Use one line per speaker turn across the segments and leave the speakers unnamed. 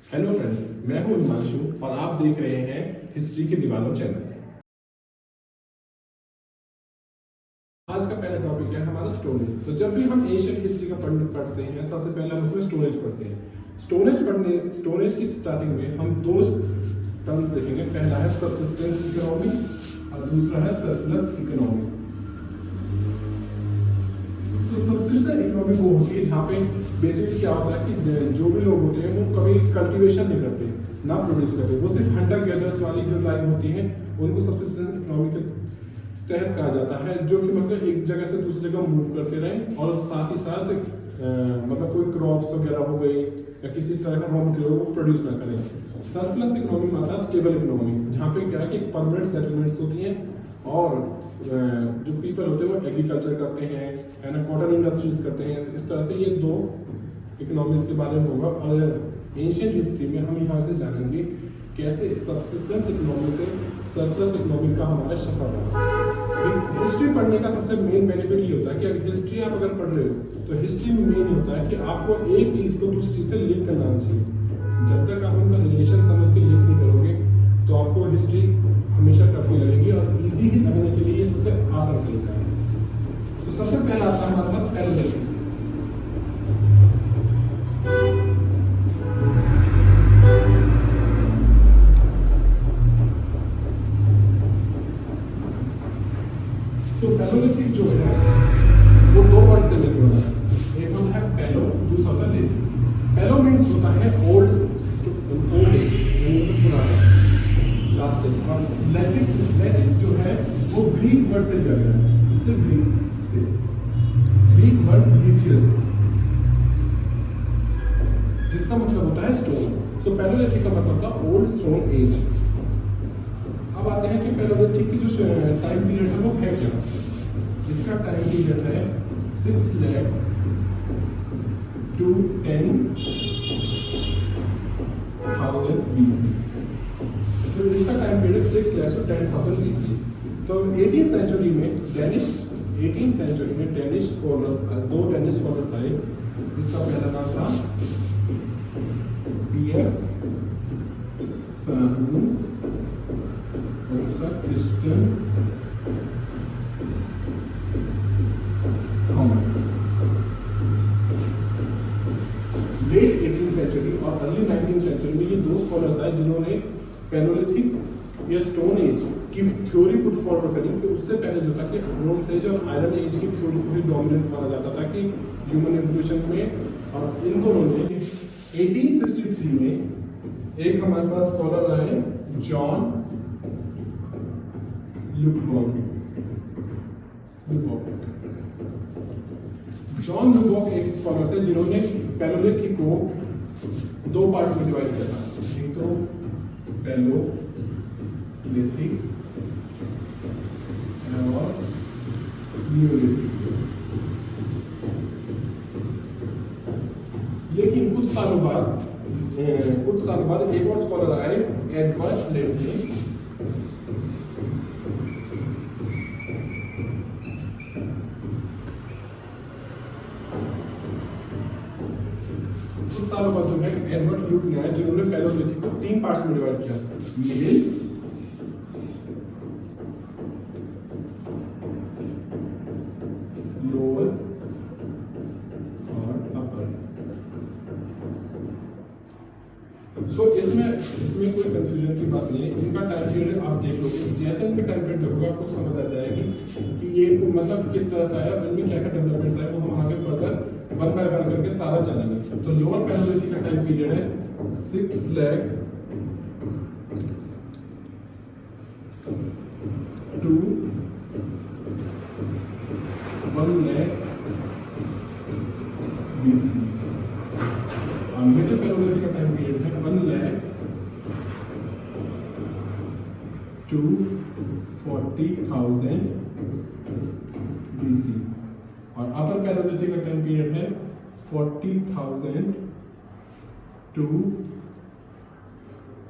Hello friends, मैं हूं हिमांशु और आप देख रहे हैं हिस्ट्री के दीवानों चैनल। आज का पहला टॉपिक है हमारा स्टोरेज। तो जब भी हम एशियन हिस्ट्री का पढ़ते हैं, सबसे पहले हम उसमें स्टोरेज पढ़ते हैं। स्टोरेज की स्टार्टिंग में हम दो टर्म्स देखेंगे। पहला है सबसिस्टेंस इकोनॉमी और दूसरा है सरप्लस इकोनॉमी। तो सबसिस्टेंस इकोनॉमी वो होती है जहाँ पे बेसिकली क्या होता है कि जो भी लोग होते हैं वो कभी कल्टीवेशन नहीं करते, ना प्रोड्यूस करते, वो सिर्फ हंटर गैदर्स वाली जो लाइन होती है उनको सबसिस्टेंस इकोनॉमी के तहत कहा जाता है, जो कि मतलब एक जगह से दूसरी जगह मूव करते रहें और साथ ही साथ मतलब कोई क्रॉप्स वगैरह हो गई या किसी तरह का रॉ मटेरियल को प्रोड्यूस ना करें। सरप्लस इकोनॉमी में आता है स्टेबल इकोनॉमी, जहाँ पे क्या है कि परमानेंट सेटलमेंट्स होती हैं और जो पीपल होते हैं वो एग्रीकल्चर करते हैं, है ना, कॉटन इंडस्ट्रीज करते हैं। इस तरह से ये दो इकोनॉमीज के बारे में होगा। और एंशिएंट हिस्ट्री में हम यहाँ से जानेंगे कैसे सबसिस्टेंस इकोनॉमी से सरप्लस इकोनॉमी का हमारा सफर है। हिस्ट्री पढ़ने का सबसे मेन बेनिफिट ये होता है कि अगर हिस्ट्री आप अगर पढ़ रहे हो तो हिस्ट्री में मेन होता है कि आपको एक चीज को दूसरी चीज से लिंक करना चाहिए। जब तक आप उनका रिलेशन समझ के लिंक नहीं करोगे तो आपको हिस्ट्री हमेशा टफ ही लगेगी और इजी ही लगने के लिए ये सबसे आसान तरीका है। तो सबसे पहला आता है हमारे पास पैरेलल। तो पैलोलिथिक जो है वो दो वर्ड से मिलकर बना है। एक होता है पैलो, दूसरा होता है लिथिक। पैलो मीन्स होता है ओल्ड एज, यानी पुराना, लास्ट एज। और लेथिक्स जो है वो ग्रीक वर्ड से लिया गया है। इससे ग्रीक वर्ड लिथियस, जिसका मतलब होता है स्टोन। सो पैलोलिथिक का मतलब होता है ओल्ड स्टोन एज। अब आते हैं कि पैलोलिथिक की जो टाइम पीरियड है वो है क्या। इसका टाइम पीरियड है 6 lakh to 10,000 BC। तो इसका time period 6 lakh to 10,000 BC। तो 18th सेंचुरी में डेनिश स्कॉलर्स, दो डेनिश स्कॉलर्स आए, जिसका पहला नाम था PF Christian Thomas. Late 18th century और अर्ली 19th सेंचुरी में ये दो स्कॉलर्स आए जिन्होंने पैलोलिथिक या स्टोन एज की थ्योरी पुट फॉरवर्ड करी कि उससे पहले जो था कि ब्रोंज एज और आयरन एज की थ्योरी को ही डोमिनेंस माना जाता था कि ह्यूमन एवोल्यूशन में। और इन दोनों ने 1863 में एक हमारे पास स्कॉलर आए जॉन जॉन लुबॉक एक स्कॉलर थे जिन्होंने पैलोलिथिक को दो पार्ट्स में डिवाइड किया था। एक तो पैलोलिथिक और न्यूलिथिक। लेकिन कुछ सालों बाद एक और स्कॉलर आए, एडवर्ड लेडले। कुछ सालों बाद जो है एडवर्ड लूट ने आए, जिन्होंने पैलोलिथिक को 3 पार्ट्स में डिवाइड किया, मिडिल, लोअर और अपर। सो इसमें कोई कंफ्यूजन की बात नहीं है। इनका टाइम पीरियड आप देख लोगे, जैसे इनका टाइम पीरियड देखोगे आपको समझ आ जाएगी कि ये मतलब किस तरह से आया, इनमें क्या क्या डेवलपमेंट्स आए, वो हम आगे फर्दर वन बाय वन करके सारा जानेंगे। तो लोअर पैलोलिथिक का टाइम पीरियड है 6 lakh to 1 lakh BC। और मिडिल पैलोलिथिक का टाइम पीरियड है 1 lakh to 40,000 BC। और अपर पैलोलिथिक का टाइम पीरियड है 40,000 to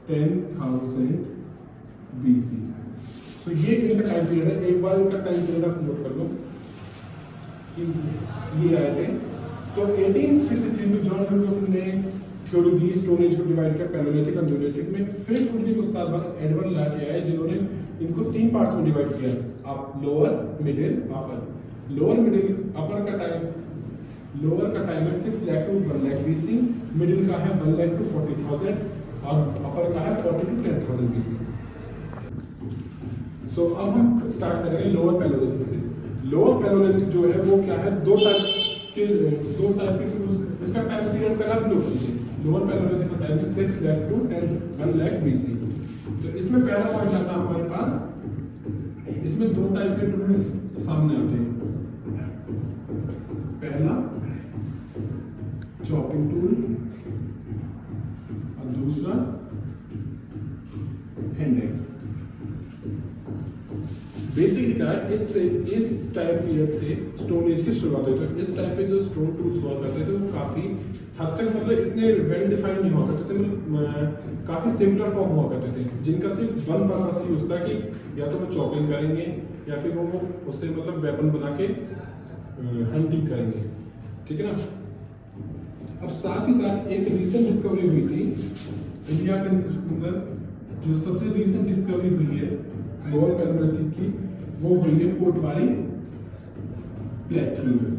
10,000 BC। तो ये इनका टाइम पीरियड है। एक बार इनका टाइम पीरियड आप नोट कर लो कि ये आए थे। तो 1863 में जॉन लुबॉक ने थ्योरी दी स्टोन एज को डिवाइड किया पैलोलिथिक और न्यूलिथिक में। फिर कुछ ही कुछ साल बाद एडवर्ड लाटे आए जिन्होंने इनको 3 पार्ट्स में डिवाइड किया, आप lower middle upper. Lower middle upper का टाइम, लोअर का टाइम है 6 lakh to 1 lakh BC, middle का है 1 लाख टू 40,000 और अपर का है 40 टू 10,000 BC। सो अब हम स्टार्ट करेंगे लोअर पैलोलिथिक से। लोअर पैलोलिथिक जो है वो क्या है, दो टाइप के इसका टाइम पीरियड पहला भी लोग लीजिए। लोअर पैलोलिथिक का टाइम है 6 लाख टू 1 लाख BC। तो इसमें पहला पॉइंट आता है हमारे पास, इसमें दो टाइप के टूल्स सामने आते हैं। पहला चॉपिंग टूल और दूसरा हैंड एक्स। बेसिकली क्या है, इस टाइम पीरियड से स्टोन एज की शुरुआत हुई। तो इस टाइम पे जो स्टोन टूल्स हुआ करते थे वो काफी हद तक मतलब इतने वेल डिफाइंड नहीं हुआ करते थे, मतलब काफी सिंपलर फॉर्म हुआ करते थे, जिनका सिर्फ वन पर्पस ही होता कि या तो वो चॉपिंग करेंगे या फिर वो उससे मतलब वेपन बना के हंटिंग करेंगे, ठीक है ना। अब साथ ही साथ एक रीसेंट डिस्कवरी हुई थी इंडिया के अंदर, जो सबसे रीसेंट डिस्कवरी हुई है लोअर पैलोलिथिक की, वो हुई है पोटवारी प्लेट्यू में,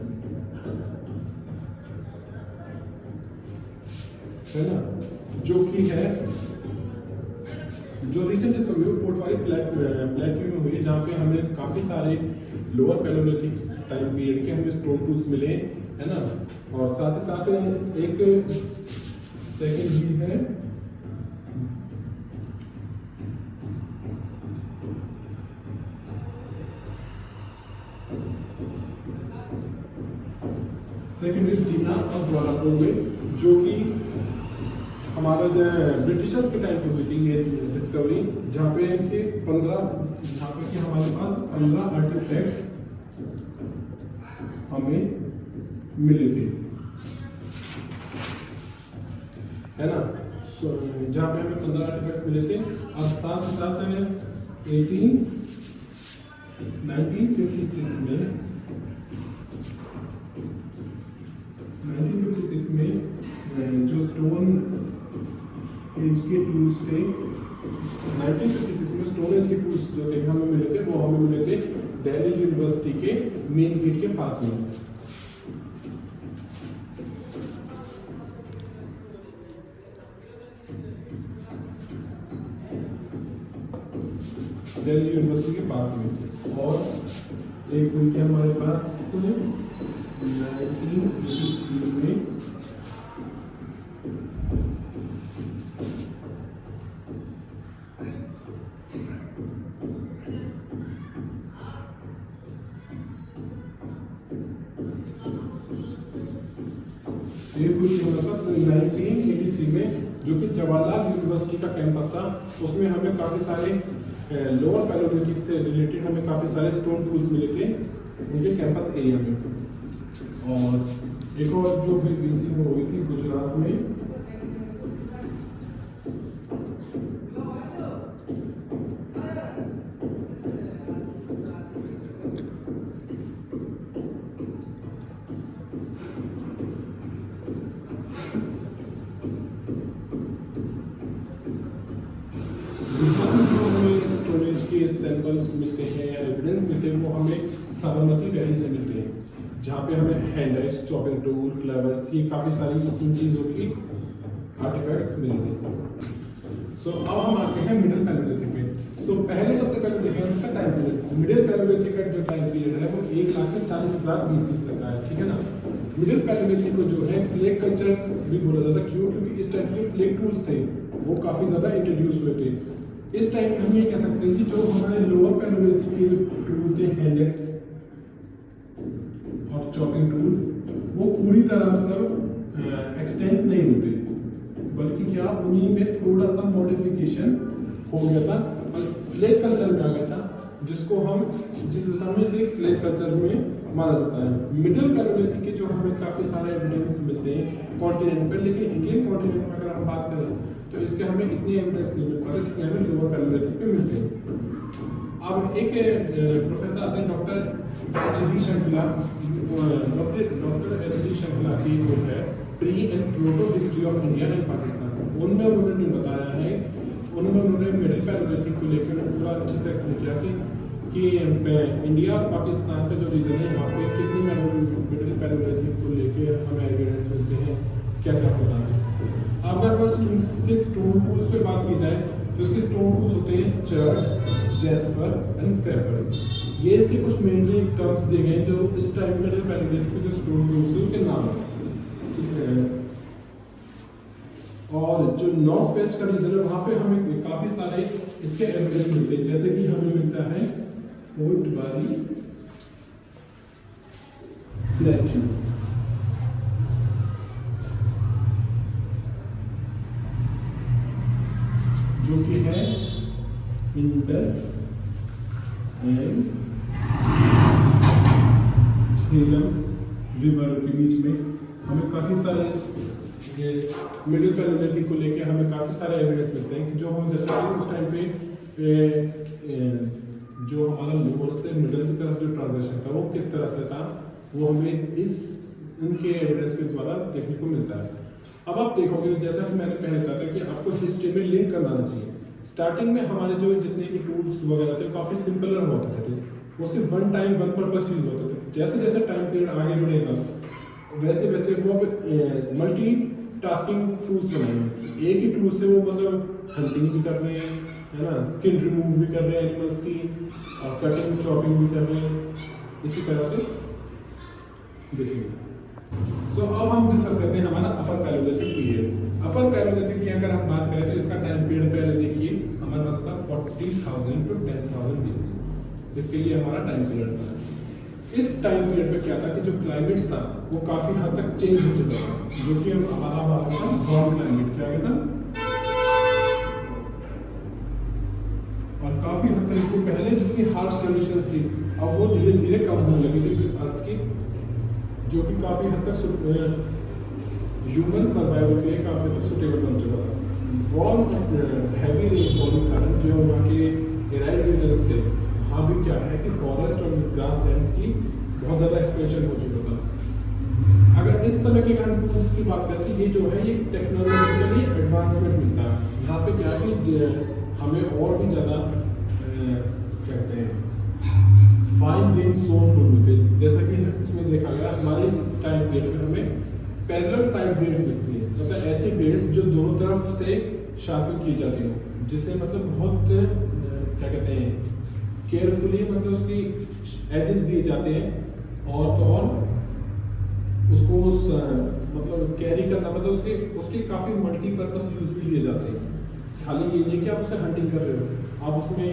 है ना, जो कि है जो रिसेंट डिस्कवरी हुई पोटवारी प्लेट्यू में हुई है, जहाँ पे हमें काफी सारे लोअर पैलोलिथिक टाइम पीरियड के हमें स्टोन टूल्स मिले, है ना। और साथ ही साथ एक सेकंड भी है, सेकंड इज दीना और ज्वालापुर में, जो कि हमारा जो ब्रिटिशर्स के टाइम पे हुई थी ये डिस्कवरी, जहाँ पे कि 15 जहाँ पे कि हमारे पास 15 आर्टिफैक्ट्स हमें मिले थे, है ना। जहाँ पे हमें 15 आर्टिफैक्ट्स मिले थे। और साथ ही साथ 1956 में जो स्टोन एज के टूल्स थे, 1956 में स्टोन एज के टूल्स जो थे हमें मिले थे, वो हमें मिले थे दिल्ली यूनिवर्सिटी के मेन गेट के पास में। दिल्ली यूनिवर्सिटी के पास में। और एक हुई थी हमारे पास 1983 में जो कि जवाहरलाल यूनिवर्सिटी का कैंपस था, उसमें हमें काफ़ी सारे लोअर पैलोलिथिक से रिलेटेड हमें काफ़ी सारे स्टोन टूल्स मिले थे उनके कैंपस एरिया में। और एक और जो भी थी वो हुई थी गुजरात में, सैंपल्स मिलते हैं या एविडेंस मिलते हैं, वो हमें साबरमती वैली से मिलते हैं, जहाँ पे हमें हैंडल्स, चॉपिंग टूल, क्लेवर्स, ये काफ़ी सारी इन चीज़ों की आर्टिफैक्ट्स मिलते हैं। सो अब हम आते हैं मिडिल पैलोलिथिक में। सो पहले सबसे पहले देखें इसका टाइम पीरियड। मिडिल पैलोलिथिक का जो टाइम पीरियड है वो 1,40,000 BC तक का है, ठीक है ना। मिडिल पैलोलिथिक को जो है फ्लेग कल्चर भी बोला जाता है, क्यों? क्योंकि इस टाइप के फ्लेग टूल्स थे वो काफ़ी ज़्यादा इंट्रोड्यूस हुए थे। इस टाइम हम ये कह सकते हैं कि जो हमारे लोअर पैलोलिथिक के टूल थे हैंडल्स और चॉपिंग टूल, वो पूरी तरह मतलब एक्सटेंड नहीं होते, बल्कि क्या उन्हीं में थोड़ा सा मॉडिफिकेशन हो गया था और फ्लेग कल्चर में आ गया था, जिसको हम जिस समय से फ्लेग कल्चर में माना जाता है। मिडिल पैलोलिथिक के जो हमें काफ़ी सारे एविडेंस मिलते हैं कॉन्टिनेंट पर, लेकिन इंडियन कॉन्टिनेंट में अगर हम बात करें तो इसके हमें इतनी एविडेंस नहीं मिल पाते जितने हमें लोअर पैलोलिथिक पे मिलते हैं। अब एक प्रोफेसर आते हैं डॉक्टर एच डी श्रृंखला, डॉक्टर एच डी श्रृंखला की जो है pre and proto history of India and Pakistan, उनमें उन्होंने बताया है, उनमें उन्होंने मिडिल पैलेयोलिथिक को लेकर पूरा अच्छे से एक्सप्लेन किया कि इंडिया और पाकिस्तान का जो रीजन है यहाँ पे कितनी मिडिल पैलेयोलिथिक को लेकर हमें एविडेंस मिलते हैं, क्या क्या होता है। अगर इसके स्टोन टूल्स पे बात की जाए तो इसके स्टोन टूल्स होते हैं चर्ड, जेस्पर एंड स्क्रैपर। ये इसके कुछ मेनली टर्म्स दिए गए हैं जो इस टाइम मिडिल पैलेयोलिथिक के जो स्टोन टूल्स है उनके नाम है। और जो नॉर्थ वेस्ट का रीजन है वहाँ पे हमें काफ़ी सारे इसके एविडेंस मिलते हैं, जैसे कि हमें मिलता है फोर्ट वाली प्लेट्यू, जो कि है इंडस एंड झेलम रिवर के बीच में। हमें काफ़ी सारे ये मिडिल पैलेयोलिथिक को लेके हमें काफ़ी सारे एविडेंस मिलते हैं कि जो हम जैसे कि उस टाइम पे जो हमारा लोअर से मिडिल की तरफ जो ट्रांजिशन था वो किस तरह से था, वो हमें इनके एविडेंस के द्वारा देखने को मिलता है। अब आप देखोगे जैसा कि मैंने पहले कहा था कि आपको हिस्ट्री में लिंक करना चाहिए। स्टार्टिंग में हमारे जो जितने भी टूल्स वगैरह थे काफ़ी सिंपल होते थे, वो सिर्फ one time one purpose use होते थे। जैसे जैसे टाइम पीरियड आगे बढ़ेगा वैसे वैसे वो मल्टी टास्किंग टूल्स बनाएंगे। एक ही टूल से वो मतलब हंटिंग भी कर रहे हैं, है ना, स्किन रिमूव भी कर रहे हैं एनिमल्स की, और कटिंग चॉपिंग भी कर रहे हैं, इसी तरह से देखेंगे। सो अब हम डिस्कस करते हैं हमारा अपर पैलेयोलिथिक पीरियड। अपर पैलेयोलिथिक की अगर हम बात करें तो इसका टाइम पीरियड पहले देखिए हमारे पास था 40,000 to 10,000 BC। इसके लिए हमारा टाइम पीरियड था। इस टाइम पीरियड पे क्या था कि जो क्लाइमेट्स था वो काफ़ी हद तक चेंज हो चुका था, जो कि हमारा बात था वार्म क्लाइमेट, क्या था, और काफ़ी हद तक जो पहले जितनी हार्श कंडीशंस थी अब वो धीरे धीरे कम होने लगी थी अर्थ की, जो कि काफ़ी हद तक ह्यूमन सर्वाइवल के लिए काफ़ी हद तक सुटेबल बन चुका था। वार्म हैवी रेनफॉल के कारण जो वहाँ के एराइड रीजन्स थे वहाँ भी क्या है कि फॉरेस्ट और ग्रास लैंड्स की बहुत ज़्यादा एक्सपेंशन हो चुका था। अगर इस समय के हम टूल्स की बात करें तो ये जो है ये टेक्नोलॉजिकली एडवांसमेंट मिलता है। यहाँ पे क्या है कि हमें और भी ज़्यादा क्या कहते हैं फाइन ग्रेन सोन टूल मिलते हैं। जैसा कि इसमें देखा गया हमारे इस टाइम पीरियड में हमें पैरेलल साइड ब्लेड्स मिलती हैं, मतलब ऐसी ब्लेड्स जो दोनों तरफ से शार्पन की जाती हो, जिससे मतलब बहुत क्या कहते हैं केयरफुली मतलब उसकी एजेस दिए जाते हैं, और तो और उसको मतलब कैरी करना मतलब उसके काफ़ी मल्टीपर्पज़ यूज भी लिए जाते हैं। खाली ये नहीं कि आप उसे हंटिंग कर रहे हो, आप उसमें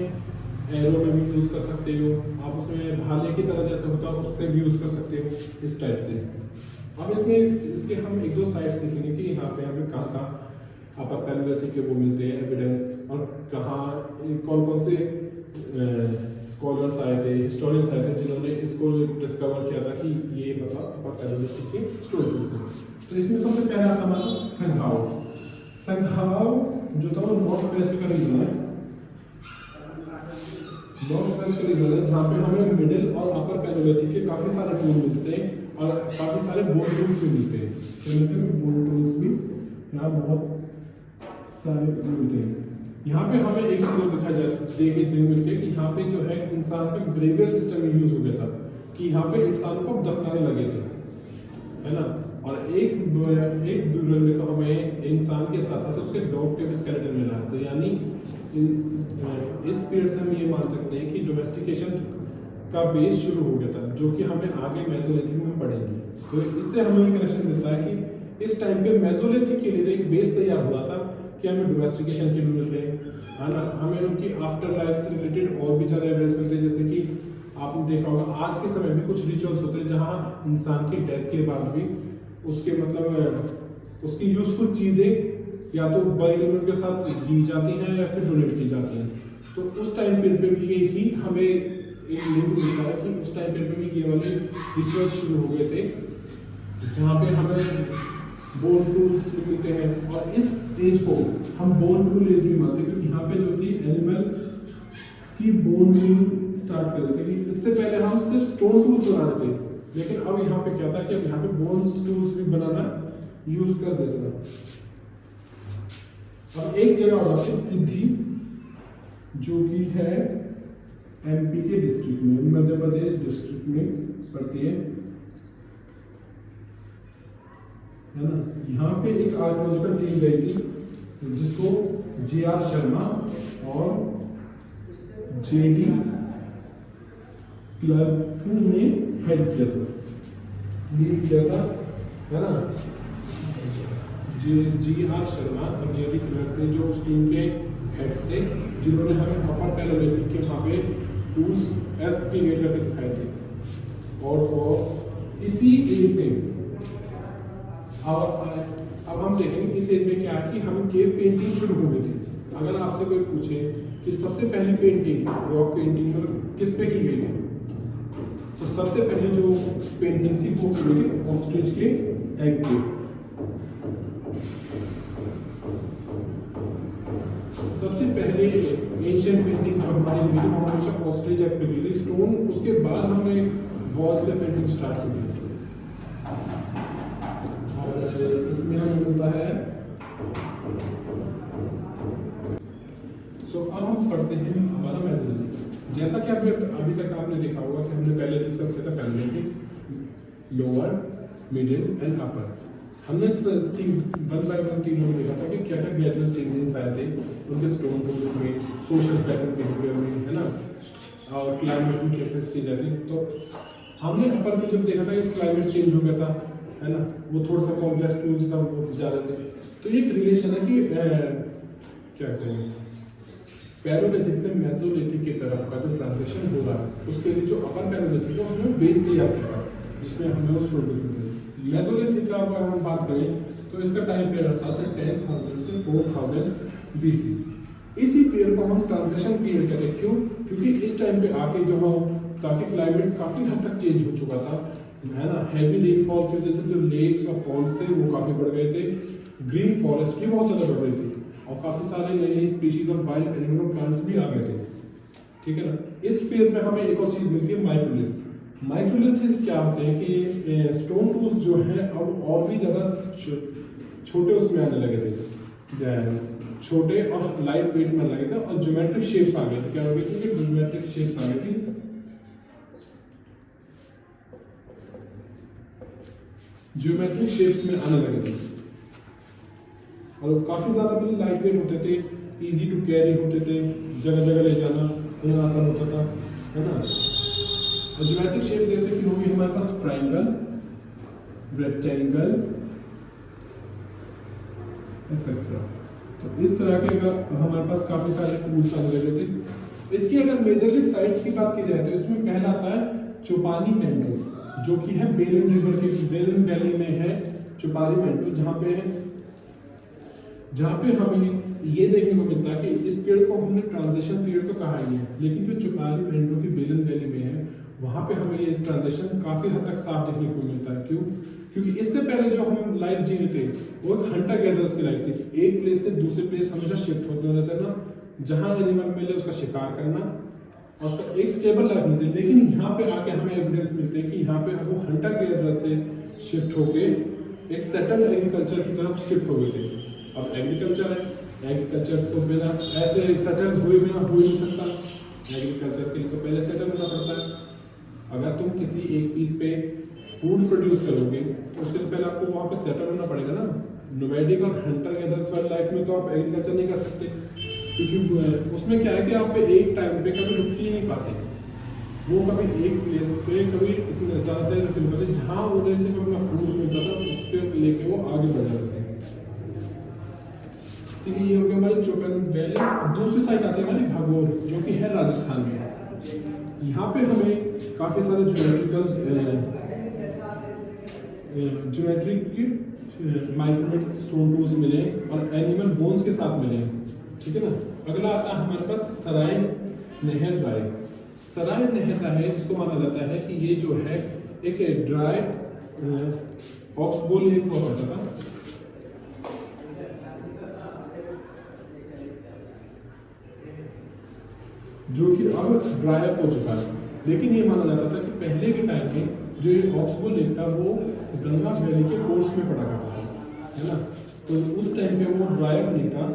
एरो में भी यूज़ कर सकते हो, आप उसमें भाले की तरह जैसे होता है उससे भी यूज़ कर सकते हो, इस टाइप से। अब इसमें इसके हम एक दो साइट्स देखेंगे कि यहाँ पे हमें कहाँ कहाँ अपर पैलेयोलिथिक के वो मिलते हैं एविडेंस, और कहाँ कौन कौन से स्कॉलर्स आए थे, हिस्टोरियंस आए थे जिन्होंने इसको डिस्कवर किया था कि ये मतलब अपर पैलेयोलिथिक के स्टोरेज हैं। तो इसमें सबसे पहला आता हमारा संघाव। संघाव जो था वो नॉर्थ वेस्ट का रीजन है, नॉर्थ वेस्ट का रीजन है जहाँ पे हमें मिडिल और अपर पैलेयोलिथिक के काफ़ी सारे टूल मिलते हैं और काफ़ी सारे बोन टूल्स भी मिलते हैं। तो मिलते हैं बोन टूल्स भी यहाँ बहुत सारे मिलते हैं। यहाँ पे हमें एक चीज़ दिखाई देखने मिलती है कि यहाँ पे जो है इंसान का ग्रेवियर सिस्टम यूज हो गया था, कि यहाँ पे इंसानों को दफनाने लगे थे, है ना। और एक ब्यूरल में तो हमें इंसान के साथ साथ उसके डॉग के भी स्केलेटन मिला है। तो यानी इस पीरियड से हम ये मान सकते हैं कि डोमेस्टिकेशन का बेस शुरू हो गया था, जो कि हमें आगे मेसोलिथिक में पढ़ेंगे। तो इससे हमें ये कनेक्शन मिलता है कि इस टाइम पे मेसोलिथिक के लिए एक बेस तैयार हुआ था कि हमें डोमेस्टिकेशन के भी मिल रहे हैं, है ना। हमें उनकी आफ्टर लाइफ से रिलेटेड और भी ज़्यादा एविडेंस मिलते हैं, जैसे कि आपने देखा होगा आज के समय में कुछ रिचुअल्स होते हैं जहाँ इंसान की डेथ के बाद भी उसके मतलब उसकी यूजफुल चीज़ें या तो बरियल में उनके साथ दी जाती हैं या फिर डोनेट की जाती हैं। तो उस टाइम पीरियड पे भी ही हमें एक लिंक मिलता है कि उस टाइम पीरियड पे भी ये वाले रिचुअल्स शुरू हो गए थे, जहाँ पे हमें बोन टूल्स मिलते हैं। और इस एज को हम बोन टूल एज भी मानते हैं, क्योंकि यहाँ पे जो थी एनिमल की बोन टूल स्टार्ट कर देते हैं। इससे पहले हम सिर्फ स्टोन टूल्स बना देते, लेकिन अब यहाँ पे क्या था कि अब यहाँ पे बोन्स टूल्स भी बनाना यूज कर देता था। अब एक जगह और आती है सिद्धि, जो कि है एमपी के डिस्ट्रिक्ट में, मध्य प्रदेश डिस्ट्रिक्ट में पड़ती है ना। यहाँ पे एक आर्कोलॉजिकल टीम गई थी जिसको जे.आर. शर्मा और जे.डी. क्लर्क ने हेड किया था, लीड किया था, है ना। जे.आर. शर्मा और जे.डी. क्लर्क थे जो उस टीम के हेड्स थे, जिन्होंने हमें अपर पैलेयोलिथिक के वहाँ पे टूल्स एस्टिमेट करके दिखाए थे। और इसी एज में अब हम देखेंगे इस एज में क्या है कि हम केव पेंटिंग शुरू हो गई थी। अगर आपसे कोई पूछे कि सबसे पहली पेंटिंग रॉक पेंटिंग किस पे की गई थी, तो सबसे पहले जो पेंटिंग थी वो की गई थी ऑस्ट्रिच के एग पे। सबसे पहले एशियन पेंटिंग जो हमारी हुई थी वो हमेशा ऑस्ट्रिच एग पे की थी स्टोन। उसके बाद हमने वॉल्स पे पेंटिंग स्टार्ट की थी। इसमें हमें मिलता है अब हम पढ़ते हैं हमारा मेसोलिथिक। जैसा कि अभी तक आपने देखा होगा कि हमने पहले डिस्कस किया था पैलेयोलिथिक, लोअर, मिडिल एंड अपर। हमने वन बाय वन तीनों में देखा था कि क्या क्या ग्रेजुअल चेंजेस आए थे उनके स्टोन टूल्स में, सोशल पैटर्न बिहेवियर में, है ना, और क्लाइमेट में कैसे चेंज आए थे। तो हमने अपर में जब देखा था कि क्लाइमेट चेंज हो गया था, है ना, वो थोड़ा सा कॉम्प्लेक्स टूल्स था वो जा रहे थे। तो ये एक रिलेशन है कि क्या कहते हैं पैलेयोलिथिक से मेसोलिथिक की तरफ का जो ट्रांजिशन हो रहा है उसके लिए जो अपर पैलेयोलिथिक है उसमें बेस तैयार किया, जिसमें हमें वो स्टोर करते हैं। मेसोलिथिक का अगर हम बात करें तो इसका टाइम पीरियड आता है 10,000 से 4,000 बीसी। इसी पीरियड को हम ट्रांजिशन पीरियड कहते हैं। क्यों? क्योंकि इस टाइम पे आके जो हम ताकि क्लाइमेट काफ़ी हद तक चेंज हो चुका था, है ना। हैवी रेनफॉल की वजह से जो लेक्स और पॉन्ड्स थे वो काफ़ी बढ़ गए थे, ग्रीन फॉरेस्ट की बहुत ज़्यादा बढ़ रही थी, और काफ़ी सारे नई नई species of wild animal plants भी आ गए थे। ठीक है ना। इस फेज में हमें एक और चीज़ मिलती है माइक्रोलिथ्स। माइक्रोलिथ्स क्या होते हैं कि स्टोन टूल्स जो हैं अब और भी ज़्यादा छोटे उसमें आने लगे थे, छोटे और लाइट वेट में लगे थे, और ज्योमेट्रिक शेप्स आ गए थे। क्या हो गई थी? ज्योमेट्रिक शेप्स आ गई थी। ज्योमेट्रिक शेप्स में आने लगे थे और काफ़ी ज़्यादा भी लाइट वेट होते थे, इजी टू कैरी होते थे, जगह जगह ले जाना उन्हें आसान होता था, है ना। और ज्योमेट्रिक शेप जैसे कि होगी हमारे पास ट्रायंगल, रेक्टेंगल एक्सेट्रा। तो इस तरह के हमारे पास काफ़ी सारे टूल्स आने लगे थे। इसकी अगर मेजरली साइट्स की बात की जाए तो इसमें पहला आता है चोपानी मेंडो, जो कि है बेलन रिवर के बेलन वैली में है चोपानी मेंडो, जहाँ पे हमें ये देखने को मिलता है कि इस पीरियड को हमने ट्रांजिशन पीरियड तो कहा ही है, लेकिन जो चोपानी मेंडो की बेलन वैली में है वहाँ पे हमें ये ट्रांजिशन काफ़ी हद तक साफ देखने को मिलता है। क्यों? क्योंकि इससे पहले जो हम लाइफ जी रहे थे वो एक हंटर गैदर्स की लाइफ थी। एक प्लेस से दूसरे प्लेस हमेशा शिफ्ट होते रहता है ना, जहाँ एनिमल मिले उसका शिकार करना, और एक स्टेबल लाइफ नहीं थी। लेकिन यहाँ पे आके हमें एविडेंस मिलते हैं कि यहाँ पे वो हंटर गैदर्स से शिफ्ट होके एक सेटल्ड एग्रीकल्चर की तरफ शिफ्ट हो गए थे। अब एग्रीकल्चर है, एग्रीकल्चर तो बिना ऐसे सेटल हुए बिना हो ही नहीं सकता। एग्रीकल्चर के लिए तो पहले सेटल होना पड़ता है। अगर तुम किसी एक पीस पे फूड प्रोड्यूस करोगे तो उसके तो पहले आपको वहाँ पे सेटल होना पड़ेगा ना। नोमैडिक और हंटर गैदर्स वाली लाइफ में तो आप एग्रीकल्चर नहीं कर सकते, क्योंकि उसमें क्या है कि आप एक टाइम पे कभी रुक ही नहीं पाते। वो कभी एक प्लेस पे कभी इतना ज़्यादा देर रुक नहीं पाते, जहाँ उन्हें से कभी फूड मिलता था उस पर लेके वो आगे बढ़ जाते थे। ठीक है, ये हो गया हमारे चोपन वैली। दूसरी साइड आती है हमारी भागोर, जो कि है राजस्थान में। यहाँ पे हमें काफ़ी सारे ज्योमेट्रिक माइक्रोमेट स्टोन टूल्स मिले और एनिमल बोन्स के साथ मिले। ठीक है ना। अगला आता है हमारे पास सराय नहर राय। सराय नहर राय इसको माना जाता है कि ये जो है एक ड्राई ऑक्सबोल लेक हुआ करता था, जो कि अब ड्राई अप हो चुका है। लेकिन ये माना जाता था कि पहले के टाइम में जो ये ऑक्सबोल लेक था वो गंगा वैली के कोर्स में पड़ा करता था। है ना। तो उस टाइम पे वो ड्राई अप नहीं था।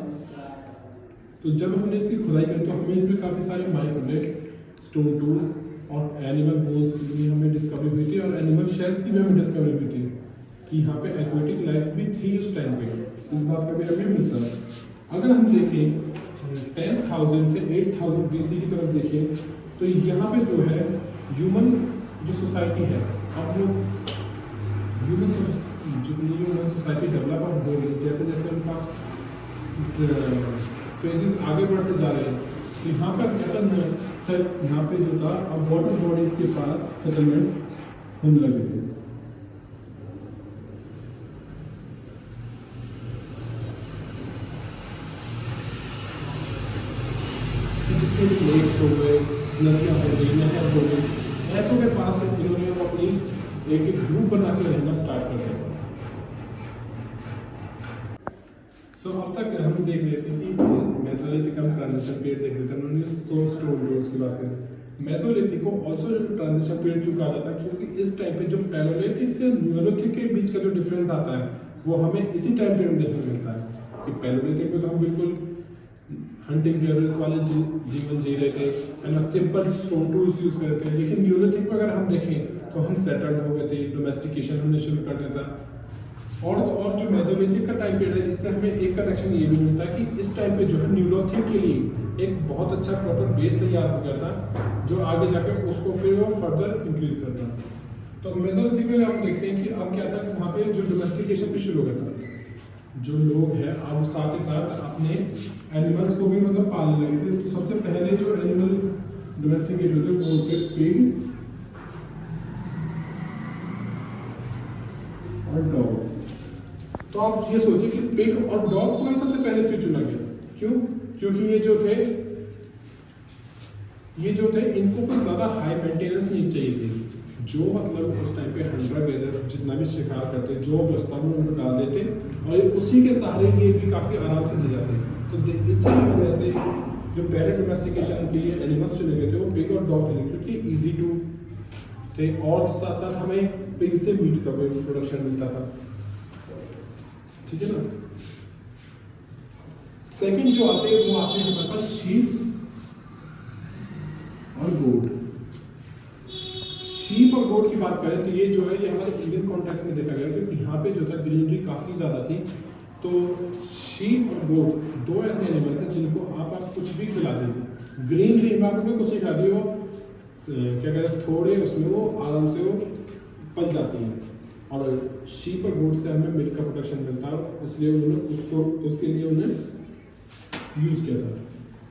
तो जब हमने इसकी खुदाई करी तो हमें इसमें काफ़ी सारे माइक्रोनेट्स, स्टोन टूल्स और एनिमल बोन्स की भी हमें डिस्कवरी हुई थी, और एनिमल शेल्स की भी हमें डिस्कवरी हुई थी कि यहाँ पे एक्वेटिक लाइफ भी थी उस टाइम पे। इस बात का भी हमें मिलता है। अगर हम देखें 10,000 से 8,000 BC की तरफ देखें तो यहाँ पे जो है ह्यूमन जो सोसाइटी है, अब वो ह्यूमन सोसाइटी डेवलप हो रही है, जैसे जैसे उनका फेजेस आगे बढ़ते जा रहे हैं। तो यहाँ पर क्या था, यहाँ पे जो था अब वाटर बॉडीज के पास सेटलमेंट्स होने लगे थे। जितने भी लेक्स हो गए, नदियाँ हो गई, नहर हो गई, ऐसों के पास इन्होंने अपनी एक एक ग्रुप बना के रहना स्टार्ट कर दिया। सो अब तक हम देख रहे थे कि मेसोलिथिक हम ट्रांजिशन पीरियड देख रहे थे, उन्होंने स्टोन टूल्स की बात करें। मेसोलिथिक को ऑल्सो जो ट्रांजिशन पीरियड क्यों कहा जाता है, क्योंकि इस टाइम पे जो पैलोलिथिक से न्यूरोलिथिक के बीच का जो डिफरेंस आता है वो हमें इसी टाइम पीरियड में देखने को मिलता है कि पैलोलिथिक में तो हम बिल्कुल हंटिंग गैदरिंग वाले जीवन जी रहे थे, है ना, सिंपल स्टोन टूल्स यूज कर रहे थे। लेकिन न्यूरोलिथिक में अगर हम देखें तो हम सेटल्ड हो गए थे, डोमेस्टिकेशन हमने शुरू कर दिया था। और जो मेसोलिथिक का टाइम पीरियड है, इससे हमें एक कनेक्शन ये भी मिलता है कि इस टाइम पे जो है न्यूरोलिथिक के लिए एक बहुत अच्छा प्रॉपर बेस तैयार हो गया था, जो आगे जाकर उसको फिर वो फर्दर इंक्रीज करता है। तो मेसोलिथिक में हम देखते हैं कि अब क्या था कि वहाँ पे जो डोमेस्टिकेशन भी शुरू हो गया था, जो लोग हैं अब साथ ही साथ अपने एनिमल्स को भी मतलब पालने लगे थे। तो सबसे पहले जो एनिमल डोमेस्टिकेट होते वो होते पिग और डॉग। तो आप ये सोचिए कि पिग और डॉग को सबसे पहले क्यों चुना गया? क्यों? क्योंकि ये जो थे इनको कोई ज्यादा हाई मेंटेनेंस नहीं चाहिए थी। जो मतलब उस टाइम पे हंटर गैदर जितना भी शिकार करते, जो बचता वो उनको डाल देते और उसी के सहारे ये भी काफी आराम से जी जाते हैं। तो इसी वजह से जो पहले डोमेस्टिकेशन के लिए एनिमल्स चुने गए थे वो पिग और डॉग चुने, क्योंकि इजी टू थे और साथ साथ हमें पिग से मीट का भी प्रोडक्शन मिलता था। ठीक है ना। सेकंड जो आते हैं वो आते हैं हमारे पास शीप और गोट। शीप और गोट की बात करें तो ये जो है ये हमारे इंडियन कॉन्टेक्स्ट में देखा गया, क्योंकि यहाँ पे जो था ग्रीनरी काफी ज्यादा थी। तो शीप और गोट दो ऐसे एनिमल्स हैं जिनको आप कुछ भी खिला दीजिए, ग्रीनरी इन्वायरमेंट में कुछ ही खिला दिए, वो क्या कहते हैं थोड़े उसमें वो आराम से वो पल जाती हैं। और शीप और गोट से हमें मिल्क का प्रोडक्शन मिलता है, इसलिए उन्होंने उसके लिए उन्हें यूज किया था।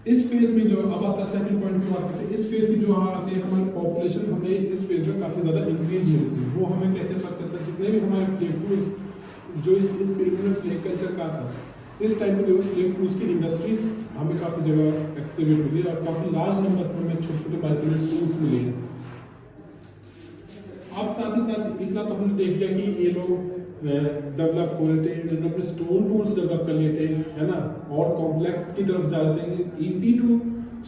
इस फेज में जो अब आता है सेकंड पॉइंट की बात करते हैं, इस फेज की जो आते हैं हमारी पॉपुलेशन, हमें इस फेज में काफी ज्यादा इंक्रीज मिलती है। वो हमें कैसे पता चलता है? जितने भी हमारे फ्लेग फूड जो इस पीरियड में फ्लेग कल्चर का था, इस टाइम पे जो फ्लेग फूड्स की इंडस्ट्रीज हमें काफी जगह एक्सकेवेट मिली और काफी लार्ज नंबर में छोटे छोटे माइक्रोनेट टूल्स मिले। अब साथ ही साथ इतना तो हमने देख लिया कि ये लोग डेवलप हो रहे थे, अपने स्टोन टूल्स डेवलप कर लिए थे, है ना, और कॉम्प्लेक्स की तरफ जा रहे थे। इजी टू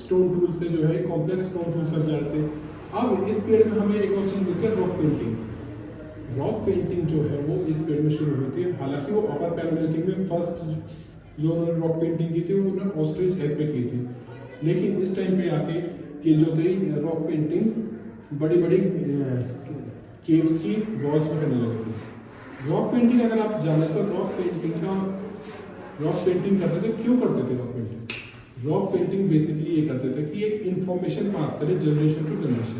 स्टोन टूल से जो है कॉम्प्लेक्स स्टोन टूल तक जा रहे थे। अब इस पीरियड में हमें एक और चीज मिलती है, रॉक पेंटिंग। रॉक पेंटिंग जो है वो इस पीरियड में शुरू हुई थी। हालांकि वो अपर पैलेयोलिथिक में फर्स्ट जो उन्होंने रॉक पेंटिंग की थी वो उन्होंने ऑस्ट्रिच एग पे की थी, लेकिन इस टाइम पे आके ये जो थे रॉक पेंटिंग्स बड़ी बड़ी केव्स की वॉल्स पे करने लगे थे। रॉक पेंटिंग अगर आप जाने तो रॉक पेंटिंग करते थे, क्यों करते थे rock painting? Rock painting basically ये करते थे कि एक इंफॉर्मेशन पास करे जनरेशन टू जनरेशन,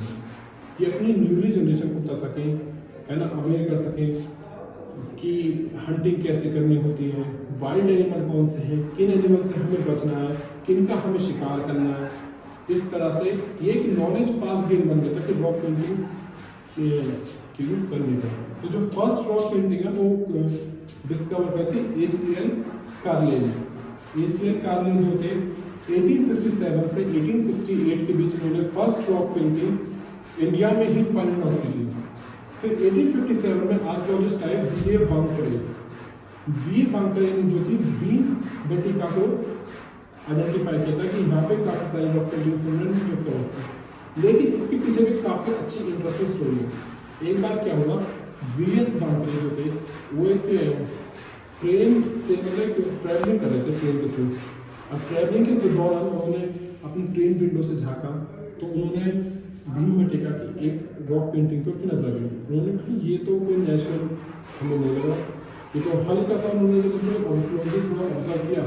कि अपनी न्यूली जनरेशन को बता सकें, है ना, अवेयर कर सकें कि हंटिंग कैसे करनी होती है, वाइल्ड एनिमल कौन से हैं, किन एनिमल से हमें बचना है, किन का हमें शिकार करना है। इस तरह से ये एक नॉलेज पास गेन बन गया था कि रॉक पेंटिंग क्यों करनी था। तो जो फर्स्ट रॉक पेंटिंग है वो डिस्कवर करते एसीएल कार्लेन। एसीएल कार्लेन जो थे 1867 से 1868 के बीच उन्होंने फर्स्ट रॉक पेंटिंग इंडिया में ही फाइंड आउट की थी। फिर 1857 में आर्कियोलॉजिस्ट आए वी वांकरे ने जो थी बीन बेटिका को आइडेंटिफाई किया था कि यहाँ पे काफी सारे रॉक पेंटिंग्स उन्होंने डिस्कवर की। लेकिन इसके पीछे भी काफी अच्छी इंटरेस्टिंग स्टोरी है। एक बार क्या हुआ, वीएस वांकरे जो थे वो एक ट्रेन से मतलब ट्रैवलिंग कर रहे थे ट्रेन के थ्रू। अब ट्रैवलिंग के दौरान उन्होंने अपनी ट्रेन विंडो से झांका तो उन्होंने भीमबेटका की एक रॉक पेंटिंग पर उसकी नजर गई। उन्होंने कहा ये तो कोई नेचुरल हमें नहीं लगा, ये तो हल्का सा उन्होंने जब क्लोजली थोड़ा ऑब्जर्व किया,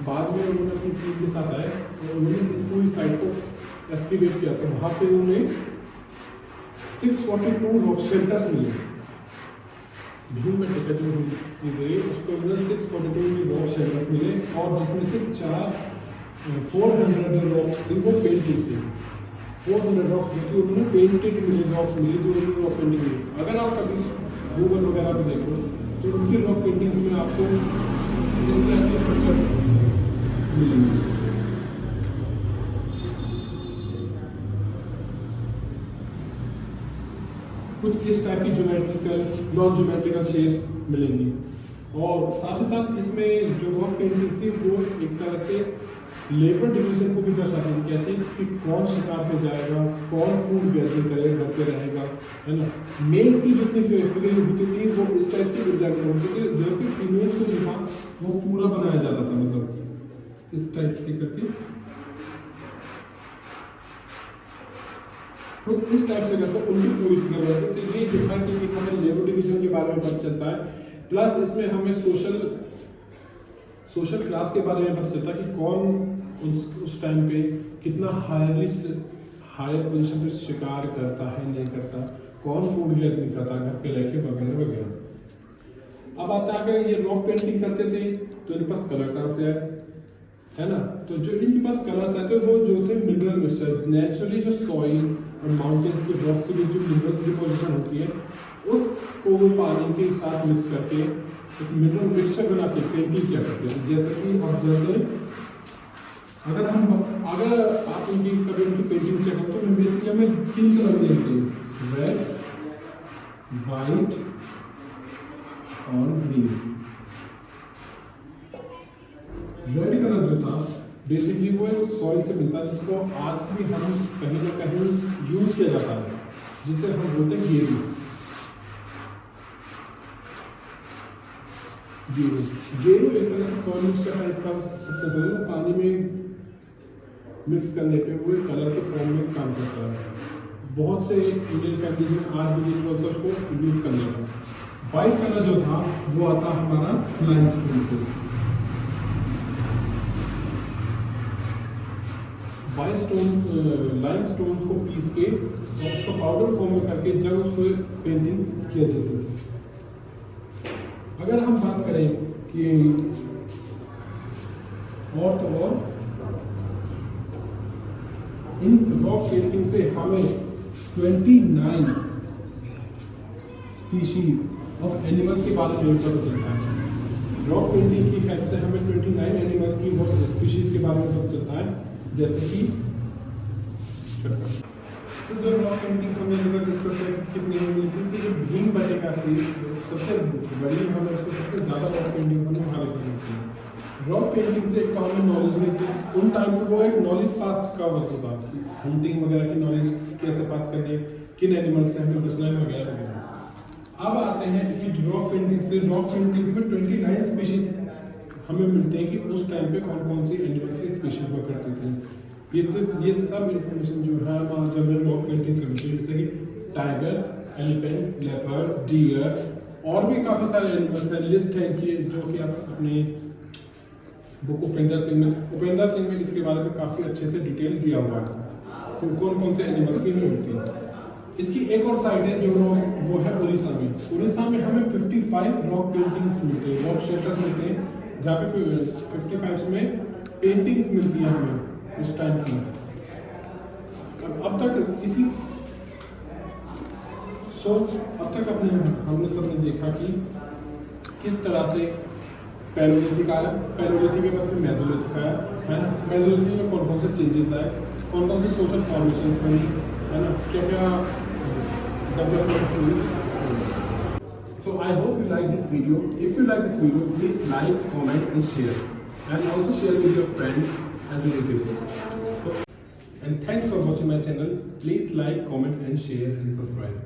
बाद में उन्होंने अपनी टीम के साथ आए और उन्होंने इस पूरी साइड को एस्टिमेट किया तो वहाँ पे उन्हें 642 रॉक शेल्टर्स मिले। भीमबेटका जो हिस्ट्री गई उस पर उन्हें 642 रॉक शेल्टर्स मिले और जिसमें से 400 जो रॉक्स थी वो पेंटेड थी। 400 रॉक्स जो थी उन्होंने पेंटेड मिले रॉक्स मिली जो उन्होंने रॉक पेंटिंग मिली। अगर आप कभी गूगल वगैरह पे देखो तो उनकी रॉक पेंटिंग्स में आपको इस तरह के स्ट्रक्चर मिलेंगे। कुछ इस टाइप की ज्योमेट्रिकल नॉन ज्योमेट्रिकल शेप्स मिलेंगी और साथ ही साथ इसमें जो रॉक पेंटिंग थी वो एक तरह से लेबर डिवीजन को भी दर्शाती है। कैसे कि कौन शिकार पे जाएगा, कौन फूड गैदरिंग करेगा, घर पे रहेगा, है ना। मेल्स की जितनी फिगरिंग होती थी वो इस टाइप से एग्जैक्ट होती थी, जबकि फीमेल्स को जो था वो पूरा बनाया जाता था, मतलब इस टाइप से करके। तो इस टाइप से करके उनकी पूरी फिगर होती थी। ये जो था कि हमें लेबर डिवीजन के बारे में पता चलता है, प्लस इसमें हमें सोशल क्लास के बारे में पता चलता है कि कौन उस टाइम पे कितना हायर पोजीशन पे शिकार करता है नहीं करता, कौन फूड गैदरिंग करता घर पे रह के वगैरह वगैरह। अब आता है अगर ये रॉक पेंटिंग करते थे तो इनके पास कलर कहाँ से आए, है ना। तो जो इनके पास कलर्स आते वो जो थे मिनरल मिक्सचर, नेचुरली जो सॉइल और माउंटेन्स के रॉक्स के बीच जो मिनरल्स डिपोजिशन होती है उसको वो पानी के साथ मिक्स करके एक मिनरल मिक्सचर बना के पेंटिंग किया करते थे। जैसे कि ऑब्जर्व अगर आप उनकी कभी उनकी पेंटिंग चेक करो तो बेसिकली हमें 3 कलर मिलते हैं, रेड, वाइट और ग्रीन। रेड कलर जो था बेसिकली वो एक सॉइल से मिलता है जिसको आज भी हम कहीं ना कहीं यूज किया जाता है, जिसे हम बोलते हैं गेरू। गेरू एक तरह से सॉइल मिक्सचर टाइप का सबसे ज़्यादा पानी में मिक्स करने पे वो एक कलर के फॉर्म में काम करता है। बहुत से इंडियन फैमिलीज में आज भी रिचुअल्स है उसको यूज करने का। वाइट कलर जो था वो आता हमारा लाइमस्टोन से। लाइमस्टोन को पीस के और उसको पाउडर फॉर्म में करके जब उसको पेंटिंग किया जाता है। अगर हम बात करें कि और तो और इन रॉक पेंटिंग से हमें 29 स्पीशीज ऑफ एनिमल्स के बारे में पता चलता है। रॉक पेंटिंग की हेल्प से हमें 29 एनिमल्स की स्पीशीज के बारे में पता चलता है, जैसे कि रॉक पेंटिंग्स हमने डिस्कस कितनी मिलती थी। जो भीमबेटका की सबसे बड़ी हमें उसको सबसे ज़्यादा रॉक पेंटिंग हमें वहाँ देखने मिलती है। रॉक पेंटिंग से एक तो हमें नॉलेज मिलती है। उन टाइम पर वो एक नॉलेज पास का वक्त होता है, हंटिंग वगैरह की नॉलेज कैसे पास करनी है, किन एनिमल से हमें बचना है वगैरह वगैरह। अब आते हैं कि रॉक पेंटिंग्स थे। रॉक पेंटिंग्स में 29 स्पीशीज हमें मिलते हैं कि उस टाइम पे कौन कौन सी एनिमल्स की स्पीशीज हुआ करती थी। ये सब इंफॉर्मेशन जो है वहाँ जब मैं रॉक पेंटिंग्स करती हूँ, जैसे कि टाइगर, एलिफेंट, लेपर्ड, डियर और भी काफ़ी सारे एनिमल्स हैं। लिस्ट है कि जो कि आप अपने बुक उपेंद्र सिंह में इसके बारे में काफ़ी अच्छे से डिटेल दिया हुआ है कि कौन कौन से एनिमल्स की मिलती है। इसकी एक और साइड है जो वो है उड़ीसा में। उड़ीसा में हमें 55 रॉक पेंटिंग्स मिलते हैं, रॉक शेल्टर्स मिलते हैं, जहाँ पे 55 में पेंटिंग्स मिलती हैं हमें उस टाइम की। अब तक हमने सबने देखा कि किस तरह से पैलोलिथिक आया, पैलोलिथिक के बाद फिर मेसोलिथिक आया, है ना। मेसोलिथिक में कौन कौन से चेंजेस आए, कौन कौन से सोशल फॉर्मेशंस बनी, है ना, क्या क्या डेवलपमेंट हुई। So I hope you like this video. If you like this video please like, comment and share, and also share with your friends and relatives. And thanks for watching my channel. Please like, comment and share and subscribe.